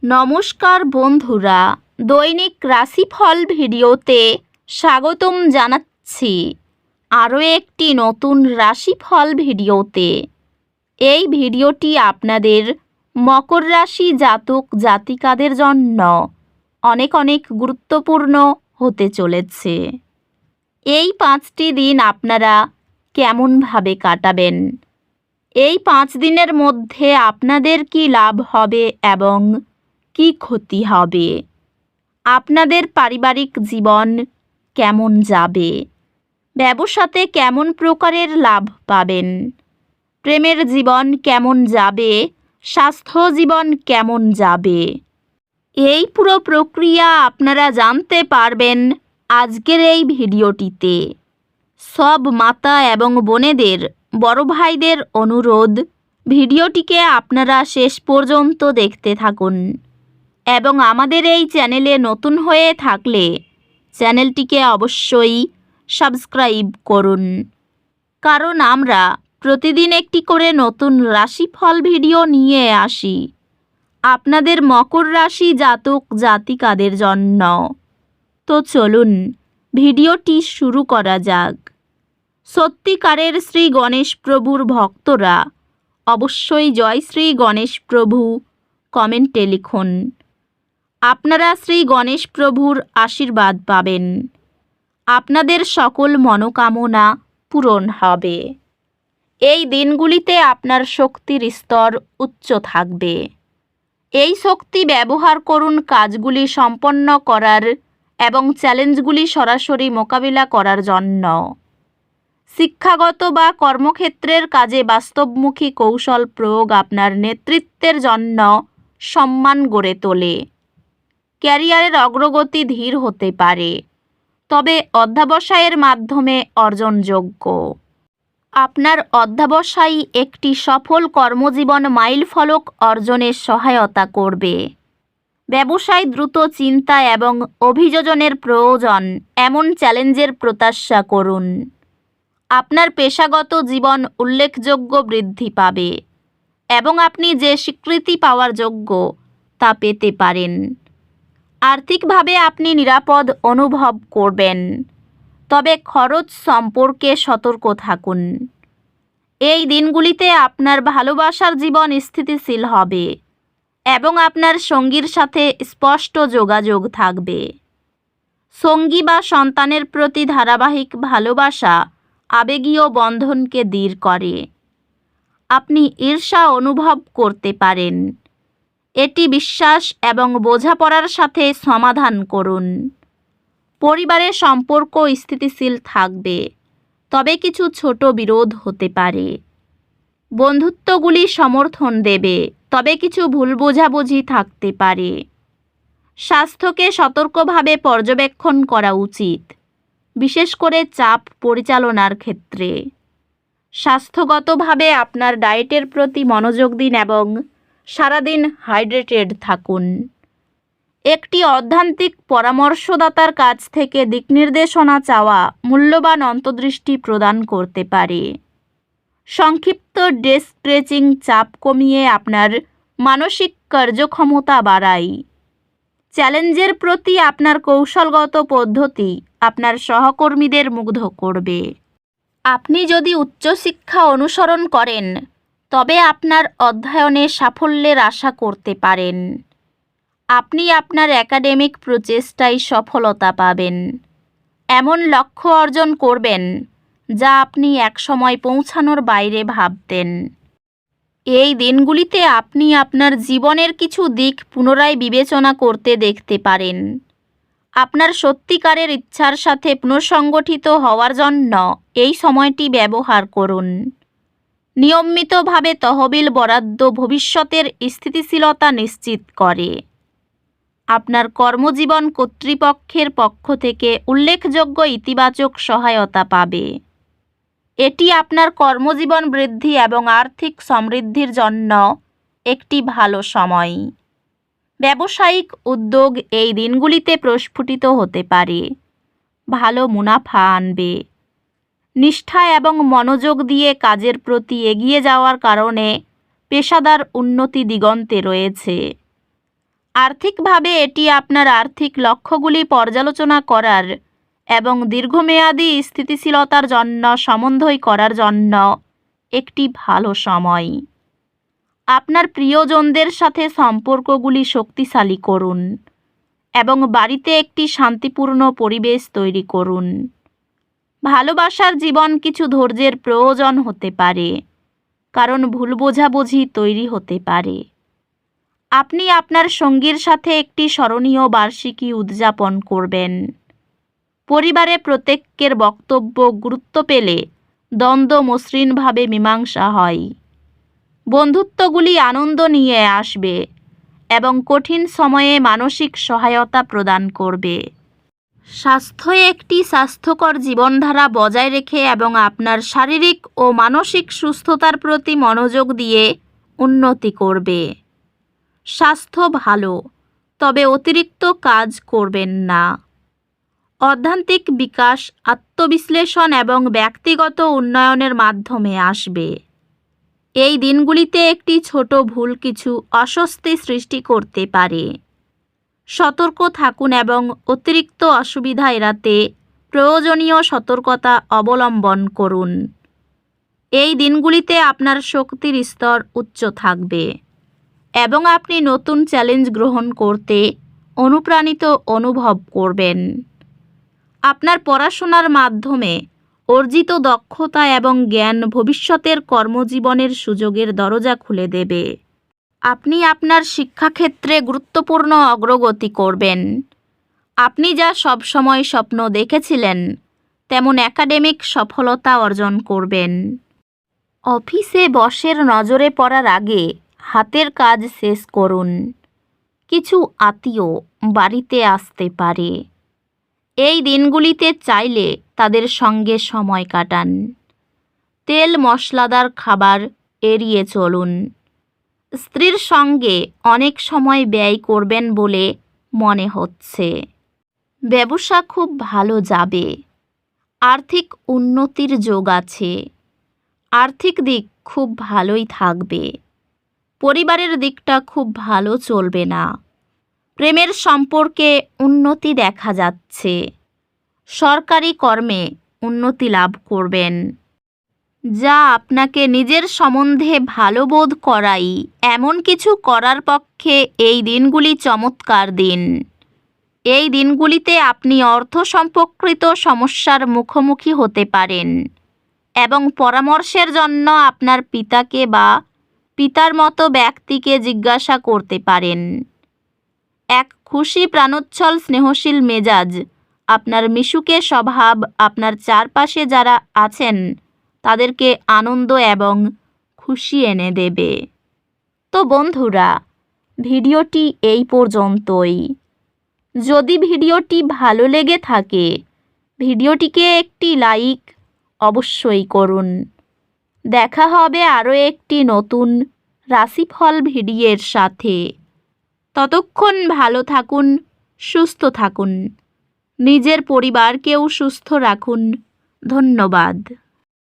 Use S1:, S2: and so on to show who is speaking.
S1: নমস্কার বন্ধুরা, দৈনিক রাশিফল ভিডিওতে স্বাগতম জানাচ্ছি আরও একটি নতুন রাশিফল ভিডিওতে। এই ভিডিওটি আপনাদের মকর রাশি জাতক জাতিকাদের জন্য অনেক অনেক গুরুত্বপূর্ণ হতে চলেছে। এই 5টি দিন আপনারা কেমনভাবে কাটাবেন, এই 5 দিনের মধ্যে আপনাদের কি লাভ হবে এবং কি ক্ষতি হবে, আপনাদের পারিবারিক জীবন কেমন যাবে, ব্যবসাতে কেমন প্রকারের লাভ পাবেন, প্রেমের জীবন কেমন যাবে, স্বাস্থ্য জীবন কেমন যাবে, এই পুরো প্রক্রিয়া আপনারা জানতে পারবেন আজকের এই ভিডিওটিতে। সব মাতা এবং বোনেদের, বড় ভাইদের অনুরোধ, ভিডিওটিকে আপনারা শেষ পর্যন্ত দেখতে থাকুন এবং আমাদের এই চ্যানেলে নতুন হয়ে থাকলে চ্যানেলটিকে অবশ্যই সাবস্ক্রাইব করুন, কারণ আমরা প্রতিদিন একটি করে নতুন রাশিফল ভিডিও নিয়ে আসি আপনাদের মকর রাশি জাতক জাতিকাদের জন্য। তো চলুন ভিডিওটি শুরু করা যাক। সত্যিকারের শ্রী গণেশ প্রভুর ভক্তরা অবশ্যই জয় শ্রী গণেশ প্রভু কমেন্টে লিখুন। আপনারা শ্রী গণেশ প্রভুর আশীর্বাদ পাবেন, আপনাদের সকল মনোকামনা পূরণ হবে। এই দিনগুলিতে আপনার শক্তির স্তর উচ্চ থাকবে। এই শক্তি ব্যবহার করুন কাজগুলি সম্পন্ন করার এবং চ্যালেঞ্জগুলি সরাসরি মোকাবিলা করার জন্য। শিক্ষাগত বা কর্মক্ষেত্রের কাজে বাস্তবমুখী কৌশল প্রয়োগ আপনার নেতৃত্বের জন্য সম্মান গড়ে তোলে। ক্যারিয়ারের অগ্রগতি ধীর হতে পারে, তবে অধ্যবসায়ের মাধ্যমে অর্জনযোগ্য। আপনার অধ্যবসায়ই একটি সফল কর্মজীবন মাইলফলক অর্জনে সহায়তা করবে। ব্যবসায় দ্রুত চিন্তা এবং অভিযোজনের প্রয়োজন এমন চ্যালেঞ্জের প্রত্যাশা করুন। আপনার পেশাগত জীবন উল্লেখযোগ্য বৃদ্ধি পাবে এবং আপনি যে স্বীকৃতি পাওয়ার যোগ্য তা পেতে পারেন। আর্থিকভাবে আপনি নিরাপদ অনুভব করবেন, তবে খরচ সম্পর্কে সতর্ক থাকুন। এই দিনগুলিতে আপনার ভালোবাসার জীবন স্থিতিশীল হবে এবং আপনার সঙ্গীর সাথে স্পষ্ট যোগাযোগ থাকবে। সঙ্গী বা সন্তানের প্রতি ধারাবাহিক ভালোবাসা আবেগীয় বন্ধনকে দৃঢ় করে। আপনি ঈর্ষা অনুভব করতে পারেন, এটি বিশ্বাস এবং বোঝাপড়ার সাথে সমাধান করুন। পরিবারের সম্পর্ক স্থিতিশীল থাকবে, তবে কিছু ছোট বিরোধ হতে পারে। বন্ধুত্বগুলি সমর্থন দেবে, তবে কিছু ভুল বোঝাবুঝি থাকতে পারে। স্বাস্থ্যকে সতর্কভাবে পর্যবেক্ষণ করা উচিত, বিশেষ করে চাপ পরিচালনার ক্ষেত্রে। স্বাস্থ্যগতভাবে আপনার ডায়েটের প্রতি মনোযোগ দিন এবং সারাদিন হাইড্রেটেড থাকুন। একটি অধ্যাত্মিক পরামর্শদাতার কাছ থেকে দিকনির্দেশনা চাওয়া মূল্যবান অন্তর্দৃষ্টি প্রদান করতে পারে। সংক্ষিপ্ত ডে স্ট্রেচিং চাপ কমিয়ে আপনার মানসিক কার্যক্ষমতা বাড়ায়। চ্যালেঞ্জের প্রতি আপনার কৌশলগত পদ্ধতি আপনার সহকর্মীদের মুগ্ধ করবে। আপনি যদি উচ্চশিক্ষা অনুসরণ করেন, তবে আপনার অধ্যয়নে সাফল্যের আশা করতে পারেন। আপনি আপনার একাডেমিক প্রচেষ্টায় সফলতা পাবেন, এমন লক্ষ্য অর্জন করবেন যা আপনি একসময় পৌঁছানোর বাইরে ভাবতেন। এই দিনগুলিতে আপনি আপনার জীবনের কিছু দিক পুনরায় বিবেচনা করতে দেখতে পারেন। আপনার সত্যিকারের ইচ্ছার সাথে পুনঃসংগঠিত হওয়ার জন্য এই সময়টি ব্যবহার করুন। নিয়মিতভাবে তহবিল বরাদ্দ ভবিষ্যতের স্থিতিশীলতা নিশ্চিত করে। আপনার কর্মজীবন কর্তৃপক্ষের পক্ষ থেকে উল্লেখযোগ্য ইতিবাচক সহায়তা পাবে। এটি আপনার কর্মজীবন বৃদ্ধি এবং আর্থিক সমৃদ্ধির জন্য একটি ভালো সময়। ব্যবসায়িক উদ্যোগ এই দিনগুলিতে প্রস্ফুটিত হতে পারে, ভালো মুনাফা আনবে। নিষ্ঠা এবং মনোযোগ দিয়ে কাজের প্রতি এগিয়ে যাওয়ার কারণে পেশাদার উন্নতি দিগন্তে রয়েছে। আর্থিকভাবে এটি আপনার আর্থিক লক্ষ্যগুলি পর্যালোচনা করার এবং দীর্ঘমেয়াদী স্থিতিশীলতার জন্য সমন্বয় করার জন্য একটি ভালো সময়। আপনার প্রিয়জনদের সাথে সম্পর্কগুলি শক্তিশালী করুন এবং বাড়িতে একটি শান্তিপূর্ণ পরিবেশ তৈরি করুন। ভালোবাসার জীবন কিছু ধৈর্যের প্রয়োজন হতে পারে, কারণ ভুল বোঝাবুঝি তৈরি হতে পারে। আপনি আপনার সঙ্গীর সাথে একটি স্মরণীয় বার্ষিকী উদযাপন করবেন। পরিবারে প্রত্যেকের বক্তব্য গুরুত্ব পেলে দ্বন্দ্ব মসৃণভাবে মীমাংসা হয়। বন্ধুত্বগুলি আনন্দ নিয়ে আসবে এবং কঠিন সময়ে মানসিক সহায়তা প্রদান করবে। স্বাস্থ্য একটি স্বাস্থ্যকর জীবনধারা বজায় রেখে এবং আপনার শারীরিক ও মানসিক সুস্থতার প্রতি মনোযোগ দিয়ে উন্নতি করবে। স্বাস্থ্য ভালো, তবে অতিরিক্ত কাজ করবেন না। অধ্যাত্মিক বিকাশ, আত্মবিশ্লেষণ এবং ব্যক্তিগত উন্নয়নের মাধ্যমে আসবে। এই দিনগুলিতে একটি ছোট ভুল কিছু অস্বস্তি সৃষ্টি করতে পারে। সতর্ক থাকুন এবং অতিরিক্ত অসুবিধা এড়াতে প্রয়োজনীয় সতর্কতা অবলম্বন করুন। এই দিনগুলিতে আপনার শক্তির স্তর উচ্চ থাকবে এবং আপনি নতুন চ্যালেঞ্জ গ্রহণ করতে অনুপ্রাণিত অনুভব করবেন। আপনার পড়াশোনার মাধ্যমে অর্জিত দক্ষতা এবং জ্ঞান ভবিষ্যতের কর্মজীবনের সুযোগের দরজা খুলে দেবে। আপনি আপনার শিক্ষাক্ষেত্রে গুরুত্বপূর্ণ অগ্রগতি করবেন। আপনি যা সবসময় স্বপ্ন দেখেছিলেন তেমন একাডেমিক সফলতা অর্জন করবেন। অফিসে বসের নজরে পড়ার আগে হাতের কাজ শেষ করুন। কিছু আত্মীয় বাড়িতে আসতে পারে। এই দিনগুলিতে চাইলে তাদের সঙ্গে সময় কাটান। তেল মশলাদার খাবার এড়িয়ে চলুন। স্ত্রীর সঙ্গে অনেক সময় ব্যয় করবেন বলে মনে হচ্ছে। ব্যবসা খুব ভালো যাবে। আর্থিক উন্নতির যোগ আছে। আর্থিক দিক খুব ভালোই থাকবে। পরিবারের দিকটা খুব ভালো চলবে না। প্রেমের সম্পর্কে উন্নতি দেখা যাচ্ছে। সরকারি কর্মে উন্নতি লাভ করবেন, যা আপনাকে নিজের সম্বন্ধে ভালো বোধ করাই এমন কিছু করার পক্ষে এই দিনগুলি চমৎকার দিন। এই দিনগুলিতে আপনি অর্থ সম্পর্কিত সমস্যার মুখোমুখি হতে পারেন এবং পরামর্শের জন্য আপনার পিতাকে বা পিতার মতো ব্যক্তিকে জিজ্ঞাসা করতে পারেন। এক খুশি প্রাণোচ্ছল স্নেহশীল মেজাজ আপনার মিশুকে স্বভাব আপনার চারপাশে যারা আছেন তাদেরকে আনন্দ এবং খুশি এনে দেবে। তো বন্ধুরা, ভিডিওটি এই পর্যন্তই। যদি ভিডিওটি ভালো লেগে থাকে ভিডিওটিকে একটি লাইক অবশ্যই করুন। দেখা হবে আরও একটি নতুন রাশিফল ভিডিওর সাথে। ততক্ষণ ভালো থাকুন, সুস্থ থাকুন, নিজের পরিবারকেও সুস্থ রাখুন। ধন্যবাদ।